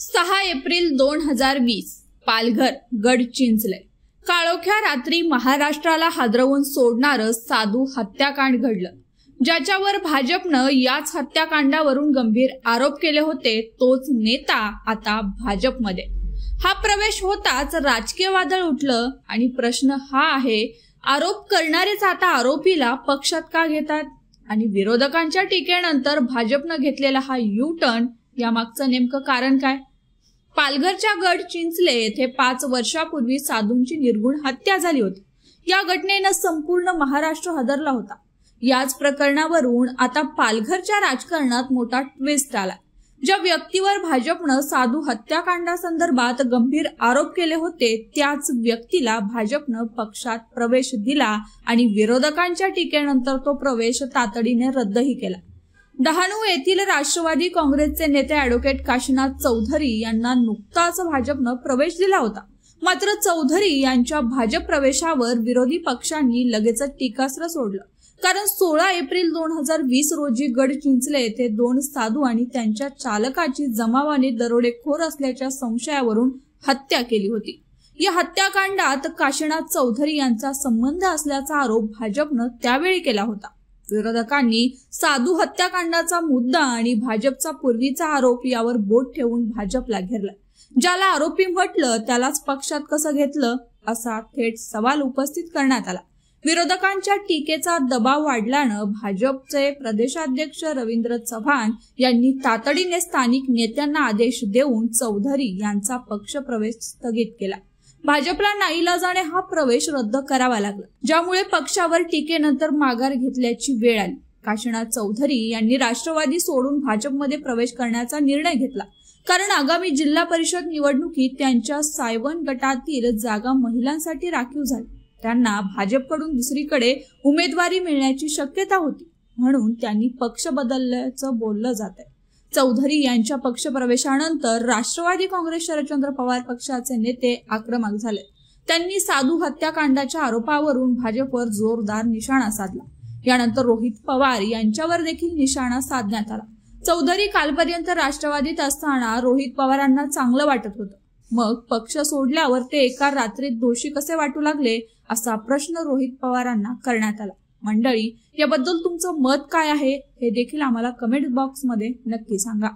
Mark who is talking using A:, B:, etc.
A: 6 April 2020 Palghar Gadchinchale काळोख्या रात्री महाराष्ट्राला हादरवून सोडणारं साधू हत्याकांड घडलं। ज्याच्यावर भाजपनं याच हत्याकांडावरून गंभीर आरोप केले होते तोच नेता आता भाजपमध्ये। हा प्रवेश होताच राजकीय वादळ उठलं आणि प्रश्न हा आहे, आरोप करणारेच आता आरोपीला पक्षात का घेतात आणि विरोधकांच्या टीकेनंतर भाजपनं घेतलेला हा यू टर्न यामागचं नेमकं कारण काय? पालघरच्या गडचिंचले येथे 5 वर्षापूर्वी साधूंची निर्घुण हत्या झाली होती। या घटनेनं संपूर्ण महाराष्ट्र हादरला होता। याच प्रकरणावरून आता पालघरच्या राजकारणात मोठा ट्विस्ट आला। ज्या व्यक्तीवर भाजपनं साधू हत्याकांडासंदर्भात गंभीर आरोप केले होते त्याच व्यक्तीला भाजपनं पक्षात प्रवेश दिला आणि विरोधकांच्या टीकेनंतर तो प्रवेश तातडीने रद्दही केला। डहाणू येथील राष्ट्रवादी काँग्रेसचे नेते ॲडव्होकेट काशीनाथ चौधरी यांना नुकताच भाजपनं प्रवेश दिला होता। मात्र चौधरी यांच्या भाजप प्रवेशावर विरोधी पक्षांनी लगेचच टीकास्त्र सोडलं, कारण 16 एप्रिल 2020 रोजी गडचिंचले येथे 2 साधू आणि त्यांच्या चालकाची जमावाने दरोडेखोर असल्याच्या संशयावरून हत्या केली होती। या हत्याकांडात काशीनाथ चौधरी यांचा संबंध असल्याचा आरोप भाजपनं त्यावेळी केला होता। विरोधकांनी साधू हत्याकांडाचा मुद्दा आणि भाजपचा पूर्वीचा आरोप यावर बोट ठेवून भाजपला घेरला। ज्याला आरोपी म्हटलं त्यालाच पक्षात कसं घेतलं असा थेट सवाल उपस्थित करण्यात आला। विरोधकांच्या टीकेचा दबाव वाढल्यानं भाजपचे प्रदेशाध्यक्ष रवींद्र चव्हाण यांनी तातडीने स्थानिक नेत्यांना आदेश देऊन चौधरी यांचा पक्षप्रवेश स्थगित केला। भाजपला नाईलाजाने हा प्रवेश रद्द करावा लागला, ज्यामुळे पक्षावर टीकेनंतर माघार घेतल्याची वेळ आली। काशीनाथ चौधरी यांनी राष्ट्रवादी सोडून भाजपमध्ये प्रवेश करण्याचा निर्णय घेतला, कारण आगामी जिल्हा परिषद निवडणुकीत त्यांच्या सायवन गटातील जागा महिलांसाठी राखीव झाली। त्यांना भाजपकडून दुसरीकडे उमेदवारी मिळण्याची शक्यता होती, म्हणून त्यांनी पक्ष बदलल्याचं बोललं जातंय। चौधरी यांच्या पक्षप्रवेशानंतर राष्ट्रवादी काँग्रेस शरदचंद्र पवार पक्षाचे नेते आक्रमक झाले। त्यांनी साधू हत्याकांडाच्या आरोपावरून भाजपवर जोरदार निशाणा साधला। यानंतर रोहित पवार यांच्यावर देखील निशाणा साधण्यात आला। चौधरी कालपर्यंत राष्ट्रवादीत असताना रोहित पवारांना चांगलं वाटत होतं, मग पक्ष सोडल्यावर ते एका रात्रीत दोषी कसे वाटू लागले असा प्रश्न रोहित पवारांना करण्यात आला। मंडळी, याबद्दल तुमचं मत काय आहे हे देखील आम्हाला कमेंट बॉक्समध्ये नक्की सांगा।